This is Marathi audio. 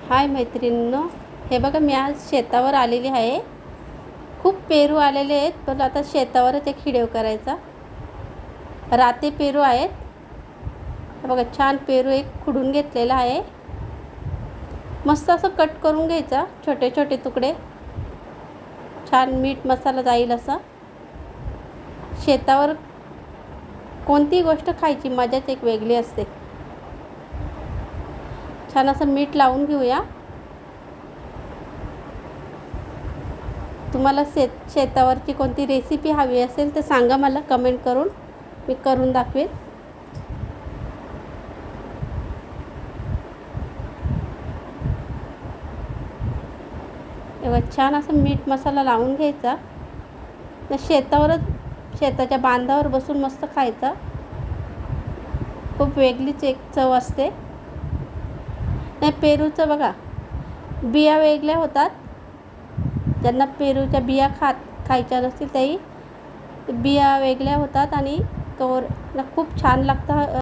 हाय मैत्रिणींनो, हे बघा मी आज शेतावर आलेली आहे. खूप पेरू आलेले आहेत, पण आता शेतावरच एक व्हिडिओ करायचा. राते पेरू आहेत. हे बघा छान पेरू एक खुडून घेतलेला आहे. मस्त असं कट करून घ्यायचा, छोटे छोटे तुकडे. छान मीठ मसाला जाईल असं. शेतावर कोणती गोष्ट खायची मजाच एक वेगळी असते. छान असं मीठ लावून घेऊया. तुम्हाला शेतावरची कोणती रेसिपी हवी असेल तर सांगा मला कमेंट करून, मी करून दाखवेन. तेव्हा छान असं मीठ मसाला लावून घ्यायचा. शेताच्या बांधावर बसून मस्त खायचा. खूप वेगळीच एक चव असते. नाही, पेरूचं बघा बिया वेगळ्या होतात. ज्यांना पेरूच्या बिया खायच्या नसतील त्याही बिया वेगळ्या होतात आणि कवर खूप छान लागतं.